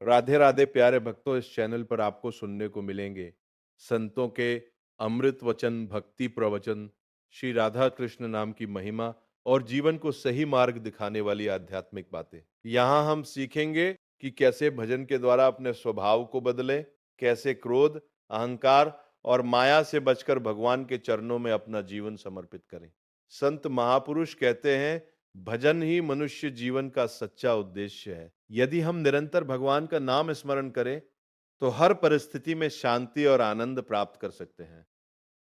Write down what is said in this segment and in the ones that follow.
राधे राधे प्यारे भक्तों, इस चैनल पर आपको सुनने को मिलेंगे संतों के अमृत वचन, भक्ति प्रवचन, श्री राधा कृष्ण नाम की महिमा और जीवन को सही मार्ग दिखाने वाली आध्यात्मिक बातें। यहाँ हम सीखेंगे कि कैसे भजन के द्वारा अपने स्वभाव को बदलें, कैसे क्रोध, अहंकार और माया से बचकर भगवान के चरणों में अपना जीवन समर्पित करें। संत महापुरुष कहते हैं, भजन ही मनुष्य जीवन का सच्चा उद्देश्य है। यदि हम निरंतर भगवान का नाम स्मरण करें तो हर परिस्थिति में शांति और आनंद प्राप्त कर सकते हैं।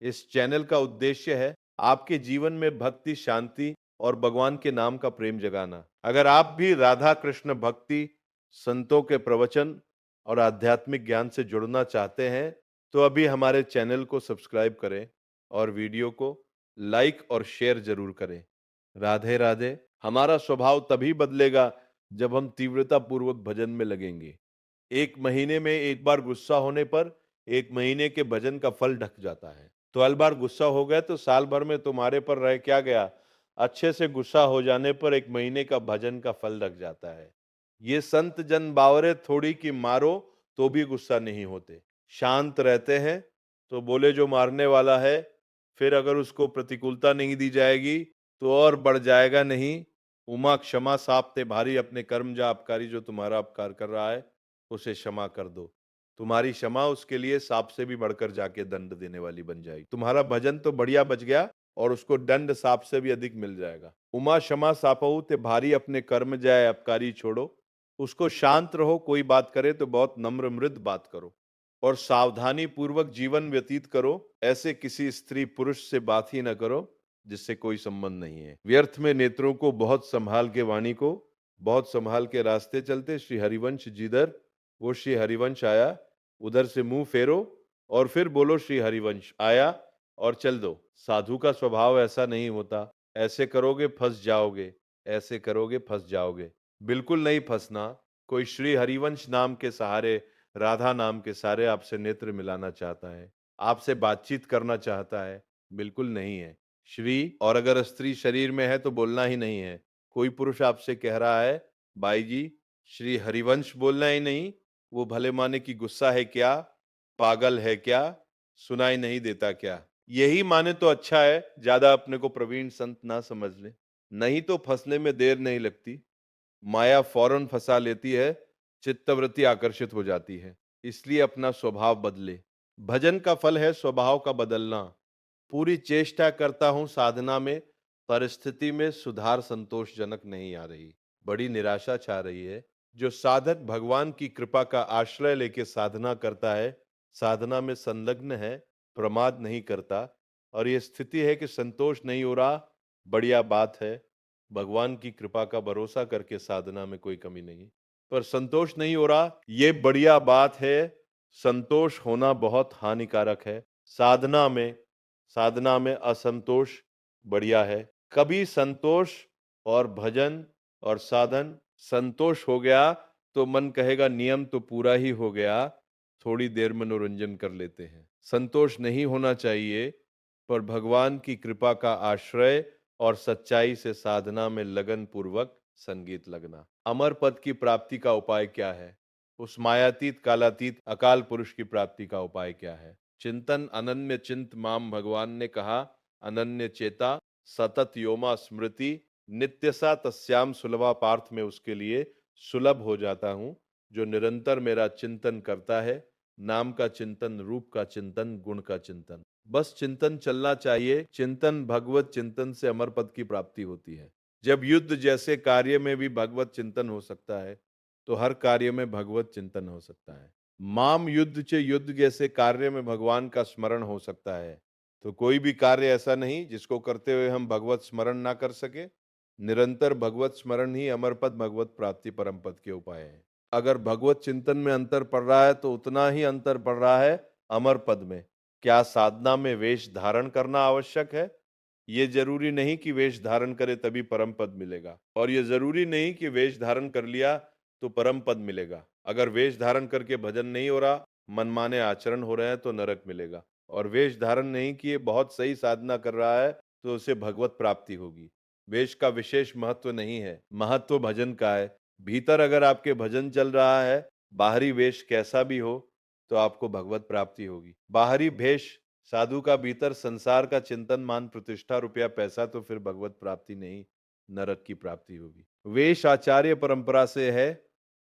इस चैनल का उद्देश्य है आपके जीवन में भक्ति, शांति और भगवान के नाम का प्रेम जगाना। अगर आप भी राधा कृष्ण भक्ति, संतों के प्रवचन और आध्यात्मिक ज्ञान से जुड़ना चाहते हैं तो अभी हमारे चैनल को सब्सक्राइब करें और वीडियो को लाइक और शेयर जरूर करें। राधे राधे। हमारा स्वभाव तभी बदलेगा जब हम तीव्रता पूर्वक भजन में लगेंगे। एक महीने में एक बार गुस्सा होने पर एक महीने के भजन का फल ढक जाता है। 12 बार गुस्सा हो गए तो साल भर में तुम्हारे पर रह क्या गया। अच्छे से गुस्सा हो जाने पर एक महीने का भजन का फल ढक जाता है। ये संत जन बावरे थोड़ी कि मारो तो भी गुस्सा नहीं होते, शांत रहते हैं। तो बोले जो मारने वाला है, फिर अगर उसको प्रतिकूलता नहीं दी जाएगी तो और बढ़ जाएगा नहीं। उमा क्षमा साप ते भारी, अपने कर्म जा अपकारी, जो तुम्हारा अपकार कर रहा है उसे क्षमा कर दो। तुम्हारी क्षमा उसके लिए सांप से भी बढ़कर जाके दंड देने वाली बन जाएगी। तुम्हारा भजन तो बढ़िया बच गया और उसको दंड सांप से भी अधिक मिल जाएगा। उमा क्षमा सापहु ते भारी, अपने कर्म जाए अपकारी छोड़ो। उसको शांत रहो, कोई बात करे तो बहुत नम्र मृद बात करो और सावधानी पूर्वक जीवन व्यतीत करो। ऐसे किसी स्त्री पुरुष से बात ही न करो जिससे कोई संबंध नहीं है। व्यर्थ में नेत्रों को बहुत संभाल के, वाणी को बहुत संभाल के रास्ते चलते। श्री हरिवंश जिधर वो श्री हरिवंश आया, उधर से मुंह फेरो और फिर बोलो श्री हरिवंश आया और चल दो। साधु का स्वभाव ऐसा नहीं होता। ऐसे करोगे फंस जाओगे, ऐसे करोगे फंस जाओगे। बिल्कुल नहीं फंसना। कोई श्री हरिवंश नाम के सहारे, राधा नाम के सहारे आपसे नेत्र मिलाना चाहता है, आपसे बातचीत करना चाहता है, बिल्कुल नहीं है। श्री, और अगर स्त्री शरीर में है तो बोलना ही नहीं है। कोई पुरुष आपसे कह रहा है, भाई जी श्री हरिवंश बोलना ही नहीं, वो भले माने कि गुस्सा है क्या, पागल है क्या, सुनाई नहीं देता क्या। यही माने तो अच्छा है, ज्यादा अपने को प्रवीण संत ना समझ ले, नहीं तो फंसने में देर नहीं लगती। माया फौरन फंसा लेती है, चित्तवृत्ति आकर्षित हो जाती है। इसलिए अपना स्वभाव बदले। भजन का फल है स्वभाव का बदलना। पूरी चेष्टा करता हूं साधना में, परिस्थिति में सुधार संतोषजनक नहीं आ रही, बड़ी निराशा छा रही है। जो साधक भगवान की कृपा का आश्रय लेके साधना करता है, साधना में संलग्न है, प्रमाद नहीं करता, और ये स्थिति है कि संतोष नहीं हो रहा, बढ़िया बात है। भगवान की कृपा का भरोसा करके साधना में कोई कमी नहीं, पर संतोष नहीं हो रहा, ये बढ़िया बात है। संतोष होना बहुत हानिकारक है। साधना में असंतोष बढ़िया है। कभी संतोष और भजन और साधन, संतोष हो गया तो मन कहेगा नियम तो पूरा ही हो गया, थोड़ी देर मनोरंजन कर लेते हैं। संतोष नहीं होना चाहिए, पर भगवान की कृपा का आश्रय और सच्चाई से साधना में लगन पूर्वक संगीत लगना। अमर पद की प्राप्ति का उपाय क्या है? उस मायातीत कालातीत अकाल पुरुष की प्राप्ति का उपाय क्या है? चिंतन अनन्य चिंत माम, भगवान ने कहा, अनन्य चेता सतत योमा स्मृति नित्य सा तस्याम सुलभा। पार्थ में उसके लिए सुलभ हो जाता हूं जो निरंतर मेरा चिंतन करता है। नाम का चिंतन, रूप का चिंतन, गुण का चिंतन, बस चिंतन चलना चाहिए। चिंतन, भगवत चिंतन से अमर पद की प्राप्ति होती है। जब युद्ध जैसे कार्य में भी भगवत चिंतन हो सकता है तो हर कार्य में भगवत चिंतन हो सकता है। माम युद्ध चे युद्ध जैसे कार्य में भगवान का स्मरण हो सकता है। तो कोई भी कार्य ऐसा नहीं जिसको करते हुए हम भगवत स्मरण ना कर सके। निरंतर भगवत स्मरण ही अमर पद, भगवत प्राप्ति, परम पद के उपाय है। अगर भगवत चिंतन में अंतर पड़ रहा है तो उतना ही अंतर पड़ रहा है अमर पद में। क्या साधना में वेश धारण करना आवश्यक है? ये जरूरी नहीं कि वेश धारण करे तभी परम पद मिलेगा, और ये जरूरी नहीं कि वेश धारण कर लिया तो परम पद मिलेगा। अगर वेश धारण करके भजन नहीं हो रहा, मनमाने आचरण हो रहे हैं तो नरक मिलेगा। और वेश धारण नहीं किए बहुत सही साधना कर रहा है तो उसे भगवत प्राप्ति होगी। वेश का विशेष महत्व नहीं है, महत्व भजन का है। भीतर अगर आपके भजन चल रहा है बाहरी वेश कैसा भी हो तो आपको भगवत प्राप्ति होगी। बाहरी भेष साधु का, भीतर संसार का चिंतन, मान प्रतिष्ठा, रुपया पैसा, तो फिर भगवत प्राप्ति नहीं, नरक की प्राप्ति होगी। वेश आचार्य परंपरा से है।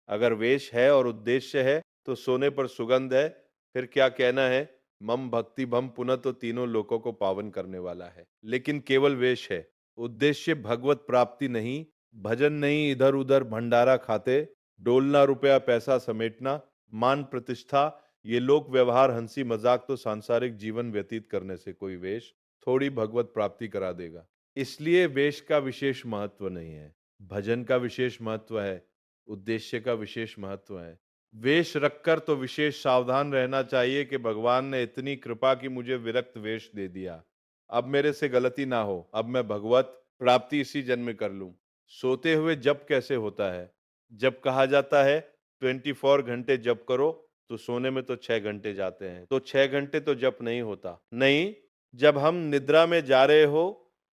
अगर वेश है और उद्देश्य है तो सोने पर सुगंध है, फिर क्या कहना है। मम भक्ति भम पुनः तो तीनों लोकों को पावन करने वाला है। लेकिन केवल वेश है, उद्देश्य भगवत प्राप्ति नहीं, भजन नहीं, इधर उधर भंडारा खाते, डोलना, रुपया पैसा समेटना, मान प्रतिष्ठा, ये लोक व्यवहार, हंसी मजाक, तो सांसारिक जीवन व्यतीत करने से कोई वेश थोड़ी भगवत प्राप्ति करा देगा। इसलिए वेश का विशेष महत्व नहीं है, भजन का विशेष महत्व है, उद्देश्य का विशेष महत्व है। वेश रखकर तो विशेष सावधान रहना चाहिए कि भगवान ने इतनी कृपा की मुझे विरक्त वेश दे दिया, अब मेरे से गलती ना हो, अब मैं भगवत प्राप्ति इसी जन्म में कर लूं। सोते हुए जप कैसे होता है? जब कहा जाता है 24 घंटे जप करो, तो सोने में तो 6 घंटे जाते हैं, तो 6 घंटे तो जप नहीं होता। नहीं, जब हम निद्रा में जा रहे हो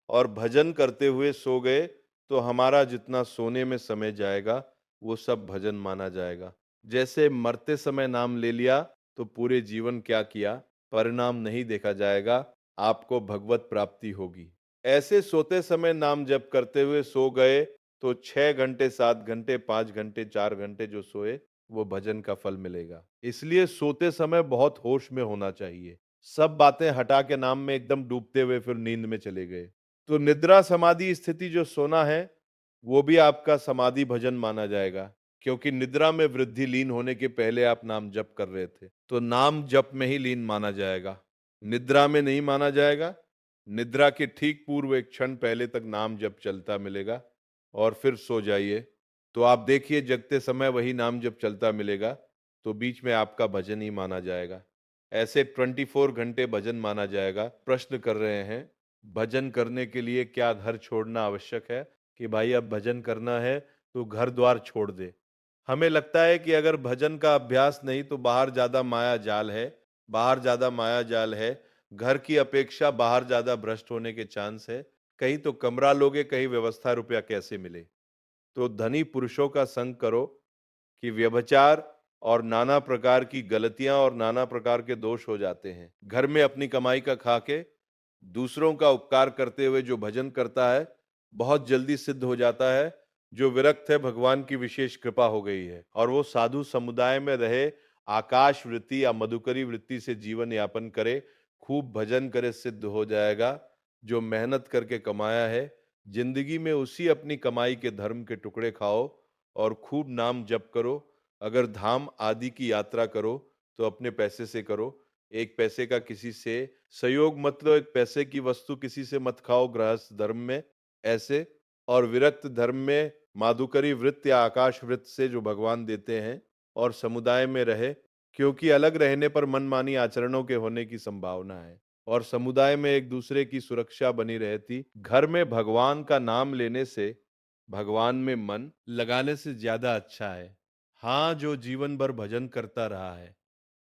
और भजन करते हुए सो गए, तो हमारा जितना सोने में समय जाएगा वो सब भजन माना जाएगा। जैसे मरते समय नाम ले लिया तो पूरे जीवन क्या किया, परिणाम नहीं देखा जाएगा, आपको भगवत प्राप्ति होगी। ऐसे सोते समय नाम जप करते हुए सो गए तो 6 घंटे, 7 घंटे, 5 घंटे, 4 घंटे जो सोए वो भजन का फल मिलेगा। इसलिए सोते समय बहुत होश में होना चाहिए। सब बातें हटा के नाम में एकदम डूबते हुए फिर नींद में चले गए। तो निद्रा समाधि स्थिति जो सोना है, वो भी आपका समाधि भजन माना जाएगा, क्योंकि निद्रा में वृद्धि लीन होने के पहले आप नाम जप कर रहे थे, तो नाम जप में ही लीन माना जाएगा, निद्रा में नहीं माना जाएगा। निद्रा के ठीक पूर्व एक क्षण पहले तक नाम जप चलता मिलेगा और फिर सो जाइए, तो आप देखिए जगते समय वही नाम जप चलता मिलेगा, तो बीच में आपका भजन ही माना जाएगा। ऐसे 24 घंटे भजन माना जाएगा। प्रश्न कर रहे हैं, भजन करने के लिए क्या घर छोड़ना आवश्यक है? कि भाई अब भजन करना है तो घर द्वार छोड़ दे। हमें लगता है कि अगर भजन का अभ्यास नहीं तो बाहर ज्यादा माया जाल है, बाहर ज्यादा माया जाल है, घर की अपेक्षा बाहर ज्यादा भ्रष्ट होने के चांस है, कहीं तो कमरा लोगे, कहीं व्यवस्था रुपया कैसे मिले। तो धनी पुरुषों का संग करो कि व्यभिचार और नाना प्रकार की गलतियां और नाना प्रकार के दोष हो जाते हैं। घर में अपनी कमाई का खा के दूसरों का उपकार करते हुए जो भजन करता है, बहुत जल्दी सिद्ध हो जाता है। जो विरक्त है, भगवान की विशेष कृपा हो गई है और वो साधु समुदाय में रहे, आकाश वृत्ति या मधुकरी वृत्ति से जीवन यापन करे, खूब भजन करे, सिद्ध हो जाएगा। जो मेहनत करके कमाया है, जिंदगी में उसी अपनी कमाई के धर्म के टुकड़े खाओ और खूब नाम जप करो। अगर धाम आदि की यात्रा करो तो अपने पैसे से करो, एक पैसे का किसी से सहयोग मत लो, एक पैसे की वस्तु किसी से मत खाओ गृहस्थ धर्म में ऐसे। और विरक्त धर्म में माधुकरी वृत्त या आकाश वृत्त से जो भगवान देते हैं, और समुदाय में रहे, क्योंकि अलग रहने पर मनमानी आचरणों के होने की संभावना है और समुदाय में एक दूसरे की सुरक्षा बनी रहती। घर में भगवान का नाम लेने से, भगवान में मन लगाने से ज्यादा अच्छा है। हाँ, जो जीवन भर भजन करता रहा है,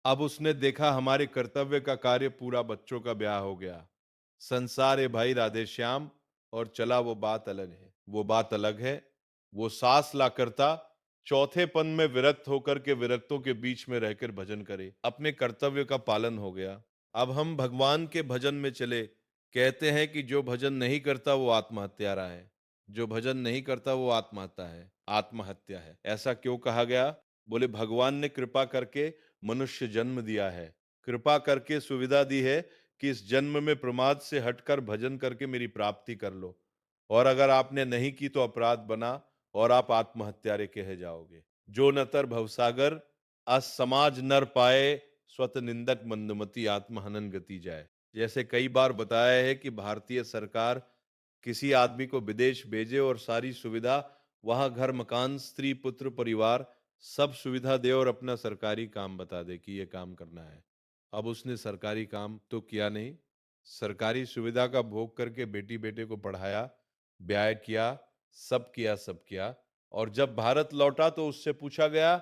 अब उसने देखा हमारे कर्तव्य का कार्य पूरा, बच्चों का ब्याह हो गया, संसार है भाई राधे श्याम, और चला, वो बात अलग है, वो बात अलग है। वो सास ला करता चौथे पन में विरक्त होकर के विरक्तों के बीच में रहकर भजन करे, अपने कर्तव्य का पालन हो गया। अब हम भगवान के भजन में चले। कहते हैं कि जो भजन नहीं करता वो आत्महत्यारा है, जो भजन नहीं करता वो आत्महत्या है, आत्महत्या है। ऐसा क्यों कहा गया? बोले भगवान ने कृपा करके मनुष्य जन्म दिया है, कृपा करके सुविधा दी है कि इस जन्म में प्रमाद से हटकर भजन करके मेरी प्राप्ति कर लो, और अगर आपने नहीं की तो अपराध बना और आप आत्महत्यारे कहे जाओगे। जो नतर भवसागर अस समाज नर पाए, स्वत निंदक मंदमती आत्महनन गति जाए। जैसे कई बार बताया है कि भारतीय सरकार किसी आदमी को विदेश भेजे और सारी सुविधा, वहां घर मकान, स्त्री पुत्र परिवार, सब सुविधा दे और अपना सरकारी काम बता दे कि ये काम करना है। अब उसने सरकारी काम तो किया नहीं, सरकारी सुविधा का भोग करके बेटी बेटे को पढ़ाया, ब्याह किया, सब किया, सब किया। और जब भारत लौटा तो उससे पूछा गया,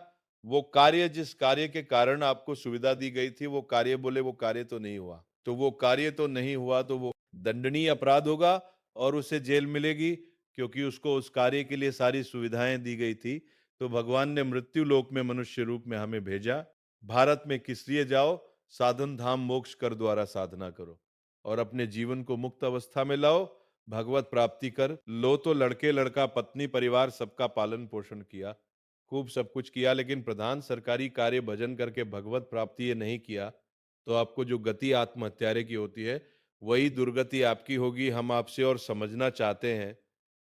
वो कार्य, जिस कार्य के कारण आपको सुविधा दी गई थी, वो कार्य, बोले वो कार्य तो नहीं हुआ। तो वो कार्य तो नहीं हुआ तो वो दंडनीय अपराध होगा और उसे जेल मिलेगी, क्योंकि उसको उस कार्य के लिए सारी सुविधाएं दी गई थी। तो भगवान ने मृत्यु लोक में मनुष्य रूप में हमें भेजा। भारत में किस लिए जाओ? साधन धाम मोक्ष कर द्वारा साधना करो और अपने जीवन को मुक्त अवस्था में लाओ, भगवत प्राप्ति कर लो। तो लड़के लड़का पत्नी परिवार सबका पालन पोषण किया, खूब सब कुछ किया, लेकिन प्रधान सरकारी कार्य भजन करके भगवत प्राप्ति ये नहीं किया, तो आपको जो गति आत्महत्यारे की होती है वही दुर्गति आपकी होगी। हम आपसे और समझना चाहते हैं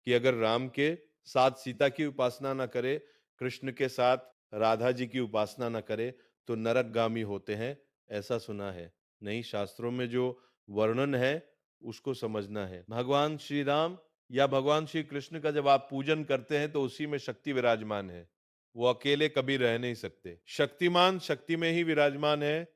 कि अगर राम के साथ सीता की उपासना न करे, कृष्ण के साथ राधा जी की उपासना न करे, तो नरकगामी होते हैं, ऐसा सुना है। नहीं, शास्त्रों में जो वर्णन है उसको समझना है। भगवान श्री राम या भगवान श्री कृष्ण का जब आप पूजन करते हैं तो उसी में शक्ति विराजमान है, वो अकेले कभी रह नहीं सकते। शक्तिमान शक्ति में ही विराजमान है,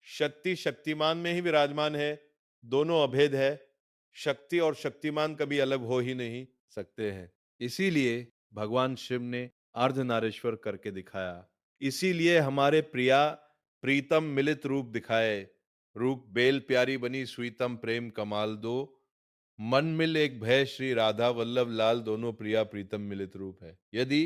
शक्ति शक्तिमान में ही विराजमान है, दोनों अभेद है। शक्ति और शक्तिमान कभी अलग हो ही नहीं सकते हैं। इसीलिए भगवान शिव ने अर्धनारीश्वर करके दिखाया। इसीलिए हमारे प्रिया प्रीतम मिलित रूप दिखाए, रूप बेल प्यारी बनी सुईतम प्रेम कमाल दो, मन मिल एक भय श्री राधा वल्लभ लाल, दोनों प्रिया प्रीतम मिलित रूप है। यदि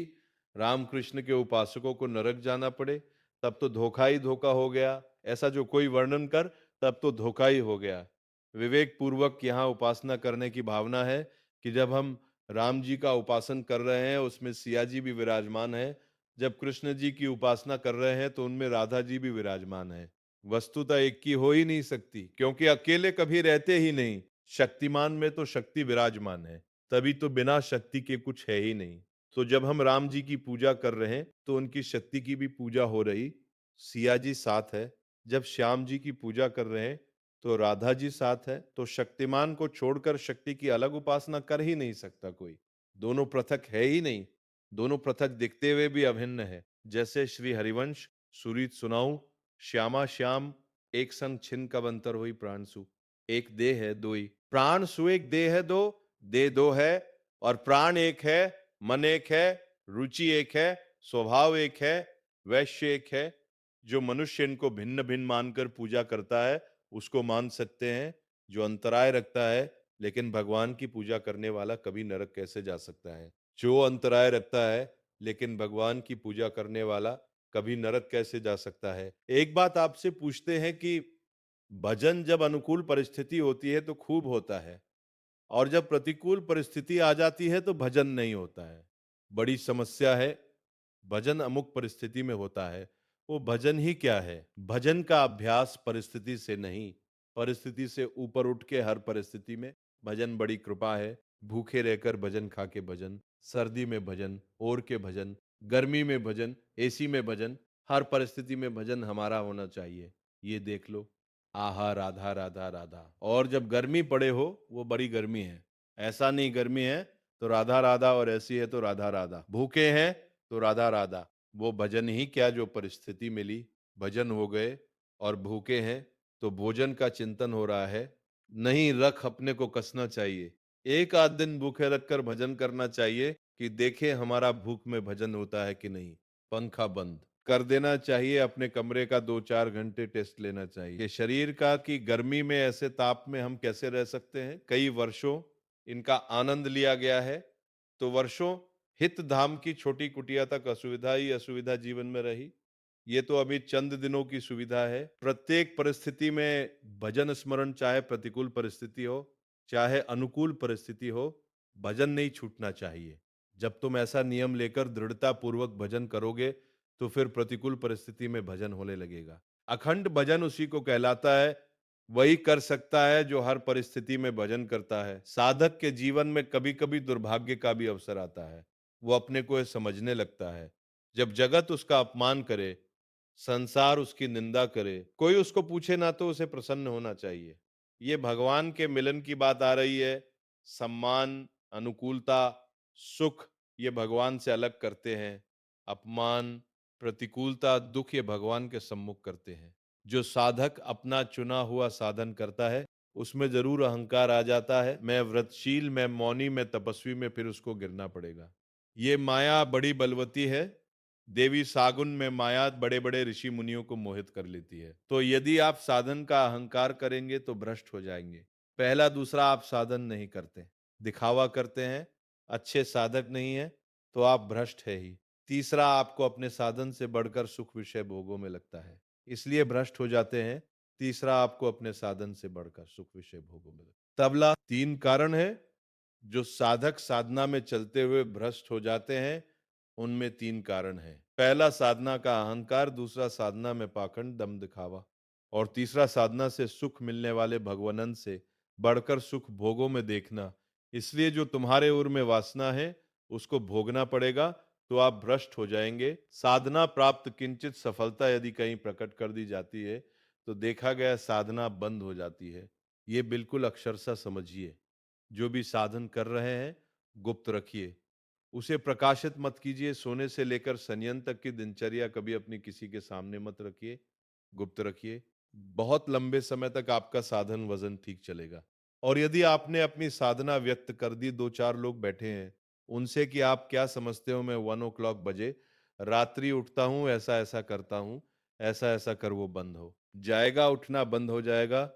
रामकृष्ण के उपासकों को नरक जाना पड़े तब तो धोखा ही धोखा हो गया, ऐसा जो कोई वर्णन कर तब तो धोखा ही हो गया। विवेक पूर्वक यहाँ उपासना करने की भावना है कि जब हम राम जी का उपासन कर रहे हैं उसमें सिया जी भी विराजमान है, जब कृष्ण जी की उपासना कर रहे हैं तो उनमें राधा जी भी विराजमान है। वस्तुतः एक की हो ही नहीं सकती, क्योंकि अकेले कभी रहते ही नहीं। शक्तिमान में तो शक्ति विराजमान है, तभी तो बिना शक्ति के कुछ है ही नहीं। तो जब हम राम जी की पूजा कर रहे हैं तो उनकी शक्ति की भी पूजा हो रही, सिया जी साथ है। जब श्याम जी की पूजा कर रहे हैं तो राधा जी साथ है। तो शक्तिमान को छोड़कर शक्ति की अलग उपासना कर ही नहीं सकता कोई, दोनों पृथक है ही नहीं। दोनों पृथक दिखते हुए भी अभिन्न है। जैसे श्री हरिवंश सुरीत सुनाऊं, श्यामा श्याम एक संग छिन कब अंतर हुई प्राण सु, एक देह है दो ही प्राण सु, एक देह है दो, देह दो है और प्राण एक है, मन एक है, रुचि एक है, स्वभाव एक है, वैश्य एक है। जो मनुष्य इनको भिन्न भिन्न मानकर पूजा करता है उसको मान सकते हैं, जो अंतराय रखता है। लेकिन भगवान की पूजा करने वाला कभी नरक कैसे जा सकता है? जो अंतराय रखता है लेकिन भगवान की पूजा करने वाला कभी नरक कैसे जा सकता है? एक बात आपसे पूछते हैं कि भजन जब अनुकूल परिस्थिति होती है तो खूब होता है, और जब प्रतिकूल परिस्थिति आ जाती है तो भजन नहीं होता है। बड़ी समस्या है। भजन अमुक परिस्थिति में होता है, वो भजन ही क्या है? भजन का अभ्यास परिस्थिति से नहीं, परिस्थिति से ऊपर उठ के हर परिस्थिति में भजन बड़ी कृपा है। भूखे रहकर भजन खा के भजन, सर्दी में भजन, ओढ़ के भजन, गर्मी में भजन, एसी में भजन, हर परिस्थिति में भजन हमारा होना चाहिए। ये देख लो, आहा राधा राधा राधा। और जब गर्मी पड़े हो, वो बड़ी गर्मी है, ऐसा नहीं गर्मी है तो राधा राधा और ऐसी है तो राधा राधा। भूखे हैं तो राधा राधा। वो भजन ही क्या जो परिस्थिति मिली, भजन हो गए। और भूखे हैं तो भोजन का चिंतन हो रहा है, नहीं रख अपने को कसना चाहिए। एक आध दिन भूखे रखकर भजन करना चाहिए कि देखें हमारा भूख में भजन होता है कि नहीं। पंखा बंद कर देना चाहिए, अपने कमरे का 2-4 घंटे टेस्ट लेना चाहिए कि शरीर का कि गर्मी में ऐसे ताप में हम कैसे रह सकते हैं। कई वर्षों इनका आनंद लिया गया है, तो वर्षों हित धाम की छोटी कुटिया तक असुविधा ही असुविधा जीवन में रही। ये तो अभी चंद दिनों की सुविधा है। प्रत्येक परिस्थिति में भजन स्मरण, चाहे प्रतिकूल परिस्थिति हो चाहे अनुकूल परिस्थिति हो, भजन नहीं छूटना चाहिए। जब तुम ऐसा नियम लेकर दृढ़ता पूर्वक भजन करोगे तो फिर प्रतिकूल परिस्थिति में भजन होने लगेगा। अखंड भजन उसी को कहलाता है, वही कर सकता है जो हर परिस्थिति में भजन करता है। साधक के जीवन में कभी कभी दुर्भाग्य का भी अवसर आता है, वो अपने को ये समझने लगता है। जब जगत उसका अपमान करे, संसार उसकी निंदा करे, कोई उसको पूछे ना, तो उसे प्रसन्न होना चाहिए। ये भगवान के मिलन की बात आ रही है। सम्मान, अनुकूलता, सुख ये भगवान से अलग करते हैं। अपमान, प्रतिकूलता, दुख ये भगवान के सम्मुख करते हैं। जो साधक अपना चुना हुआ साधन करता है उसमें जरूर अहंकार आ जाता है, मैं व्रतशील, मैं मौनी, मैं तपस्वी में, फिर उसको गिरना पड़ेगा। ये माया बड़ी बलवती है। देवी सागुन में माया बड़े बड़े ऋषि मुनियों को मोहित कर लेती है। तो यदि आप साधन का अहंकार करेंगे तो भ्रष्ट हो जाएंगे। पहला दूसरा, आप साधन नहीं करते, दिखावा करते हैं, अच्छे साधक नहीं है, तो आप भ्रष्ट है ही। तीसरा, आपको अपने साधन से बढ़कर सुख विषय भोगों में लगता है, इसलिए भ्रष्ट हो जाते हैं। तीसरा, आपको अपने साधन से बढ़कर सुख विषय भोगों में लगता है। तबला, 3 कारण है जो साधक साधना में चलते हुए भ्रष्ट हो जाते हैं। उनमें 3 कारण हैं। पहला, साधना का अहंकार। दूसरा, साधना में पाखंड, दम दिखावा। और तीसरा, साधना से सुख मिलने वाले भगवनंद से बढ़कर सुख भोगों में देखना। इसलिए जो तुम्हारे उर में वासना है उसको भोगना पड़ेगा, तो आप भ्रष्ट हो जाएंगे। साधना प्राप्त किंचित सफलता यदि कहीं प्रकट कर दी जाती है तो देखा गया साधना बंद हो जाती है। ये बिल्कुल अक्षरशः समझिए। जो भी साधन कर रहे हैं गुप्त रखिए, उसे प्रकाशित मत कीजिए। सोने से लेकर संयम तक की दिनचर्या कभी अपनी किसी के सामने मत रखिए, गुप्त रखिए। बहुत लंबे समय तक आपका साधन वजन ठीक चलेगा। और यदि आपने अपनी साधना व्यक्त कर दी, 2-4 लोग बैठे हैं उनसे कि आप क्या समझते हो, मैं 1 o'clock बजे रात्रि उठता हूं, ऐसा ऐसा करता हूं, ऐसा ऐसा कर, वो बंद हो जाएगा, उठना बंद हो जाएगा,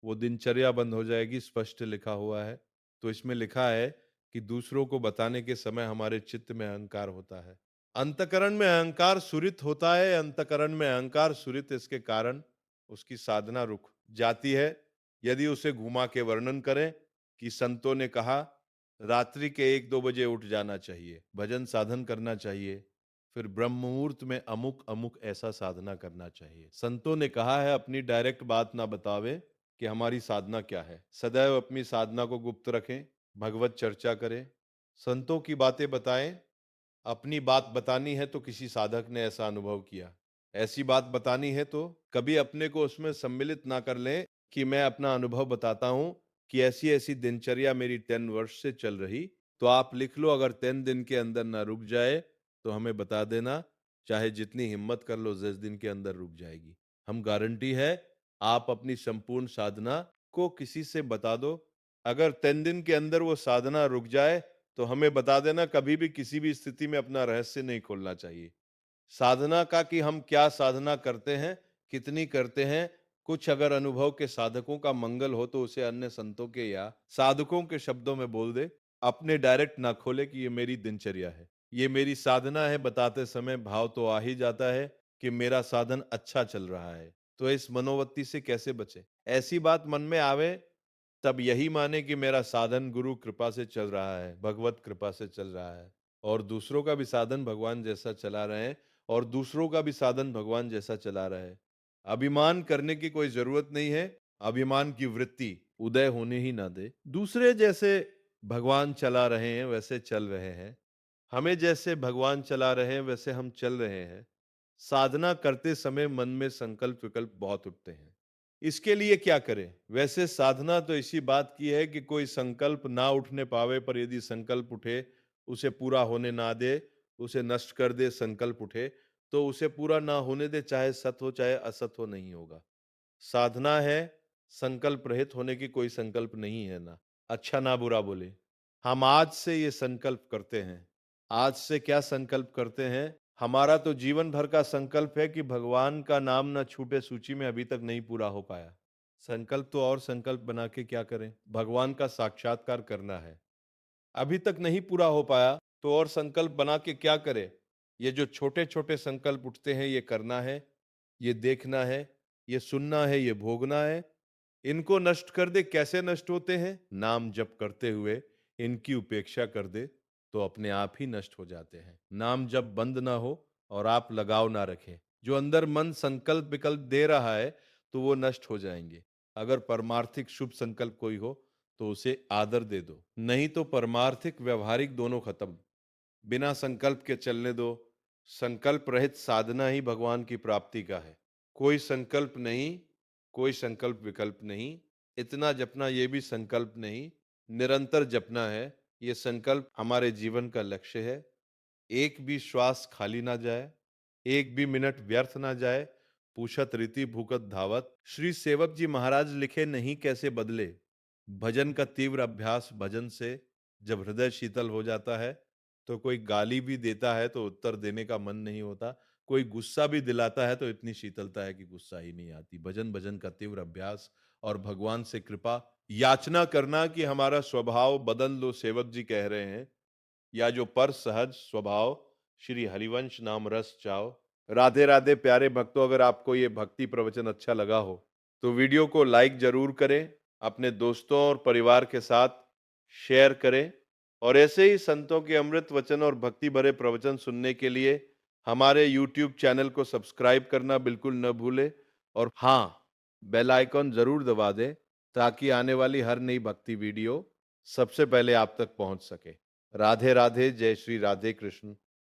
वो दिनचर्या बंद हो जाएगी। स्पष्ट लिखा हुआ है। तो इसमें लिखा है कि दूसरों को बताने के समय हमारे चित्त में अहंकार होता है। अंतकरण में अहंकार सुरित होता है, अंतकरण में अहंकार सुरित, इसके कारण उसकी साधना रुक जाती है। यदि उसे घुमा के वर्णन करें कि संतों ने कहा रात्रि के 1-2 बजे उठ जाना चाहिए, भजन साधन करना चाहिए, फिर ब्रह्म मुहूर्त में अमुक अमुक ऐसा साधना करना चाहिए। संतों ने कहा है अपनी डायरेक्ट बात ना बतावे कि हमारी साधना क्या है। सदैव अपनी साधना को गुप्त रखें, भगवत चर्चा करें, संतों की बातें बताएं। अपनी बात बतानी है तो किसी साधक ने ऐसा अनुभव किया, ऐसी बात बतानी है तो कभी अपने को उसमें सम्मिलित ना कर लें कि मैं अपना अनुभव बताता हूं कि ऐसी ऐसी दिनचर्या मेरी 10 वर्ष से चल रही। तो आप लिख लो, अगर 10 दिन के अंदर ना रुक जाए तो हमें बता देना, चाहे जितनी हिम्मत कर लो 10 दिन के अंदर रुक जाएगी। हम गारंटी है, आप अपनी संपूर्ण साधना को किसी से बता दो, अगर 10 दिन के अंदर वो साधना रुक जाए तो हमें बता देना। कभी भी किसी भी स्थिति में अपना रहस्य नहीं खोलना चाहिए साधना का, कि हम क्या साधना करते हैं, कितनी करते हैं। कुछ अगर अनुभव के साधकों का मंगल हो तो उसे अन्य संतों के या साधकों के शब्दों में बोल दे, अपने डायरेक्ट ना खोले कि ये मेरी दिनचर्या है, ये मेरी साधना है। बताते समय भाव तो आ ही जाता है कि मेरा साधन अच्छा चल रहा है। तो इस मनोवृत्ति से कैसे बचे? ऐसी बात मन में आवे तब यही माने कि मेरा साधन गुरु कृपा से चल रहा है, भगवत कृपा से चल रहा है, और दूसरों का भी साधन भगवान जैसा चला रहे हैं, और दूसरों का भी साधन भगवान जैसा चला रहे हैं। अभिमान करने की कोई जरूरत नहीं है। अभिमान की वृत्ति उदय होने ही ना दे। दूसरे जैसे भगवान चला रहे हैं वैसे चल रहे हैं, हमें जैसे भगवान चला रहे हैं वैसे हम चल रहे हैं। साधना करते समय मन में संकल्प विकल्प बहुत उठते हैं, इसके लिए क्या करें? वैसे साधना तो इसी बात की है कि कोई संकल्प ना उठने पावे, पर यदि संकल्प उठे उसे पूरा होने ना दे, उसे नष्ट कर दे। संकल्प उठे तो उसे पूरा ना होने दे, चाहे सत हो चाहे असत हो, नहीं होगा। साधना है, संकल्प रहित होने की। कोई संकल्प नहीं है, ना अच्छा ना बुरा बोले। हम आज से ये संकल्प करते हैं। आज से क्या संकल्प करते हैं? हमारा तो जीवन भर का संकल्प है कि भगवान का नाम ना छूटे सूची में, अभी तक नहीं पूरा हो पाया। संकल्प तो और संकल्प बना के क्या करें? भगवान का साक्षात्कार करना है, अभी तक नहीं पूरा हो पाया, तो और संकल्प बना के क्या करें? ये जो छोटे-छोटे संकल्प उठते हैं, ये करना है, ये देखना है, ये सुनना है, ये भोगना है। इनको नष्ट कर दे। कैसे नष्ट होते हैं? नाम जप करते हुए इनकी उपेक्षा कर दे तो अपने आप ही नष्ट हो जाते हैं। नाम जप बंद ना हो और आप लगाव ना रखें। जो अंदर मन संकल्प विकल्प दे रहा है तो वो नष्ट हो जाएंगे। अगर परमार्थिक शुभ संकल्प कोई हो तो उसे आदर दे दो, नहीं तो परमार्थिक व्यवहारिक दोनों खत्म। बिना संकल्प के चलने दो। संकल्प रहित साधना ही भगवान की प्राप्ति का है। कोई संकल्प नहीं, कोई संकल्प विकल्प नहीं। इतना जपना ये भी संकल्प नहीं, निरंतर जपना है। ये संकल्प हमारे जीवन का लक्ष्य है। एक भी श्वास खाली ना जाए, एक भी मिनट व्यर्थ ना जाए। पूछत रीति भूकत धावत। श्री सेवक जी महाराज लिखे, नहीं कैसे बदले। भजन का तीव्र अभ्यास भजन से जब हृदय शीतल हो जाता है तो कोई गाली भी देता है तो उत्तर देने का मन नहीं होता। कोई गुस्सा भी दिलाता है तो इतनी शीतलता है कि गुस्सा ही नहीं आती। भजन भजन का तीव्र अभ्यास और भगवान से कृपा याचना करना कि हमारा स्वभाव बदल लो। सेवक जी कह रहे हैं, या जो पर सहज स्वभाव श्री हरिवंश नाम रस चाओ। राधे राधे प्यारे भक्तों, अगर आपको ये भक्ति प्रवचन अच्छा लगा हो तो वीडियो को लाइक जरूर करें, अपने दोस्तों और परिवार के साथ शेयर करें और ऐसे ही संतों के अमृत वचन और भक्ति भरे प्रवचन सुनने के लिए हमारे YouTube चैनल को सब्सक्राइब करना बिल्कुल न भूलें और हाँ, बेल आइकॉन जरूर दबा दें ताकि आने वाली हर नई भक्ति वीडियो सबसे पहले आप तक पहुंच सके। राधे राधे, जय श्री राधे कृष्ण।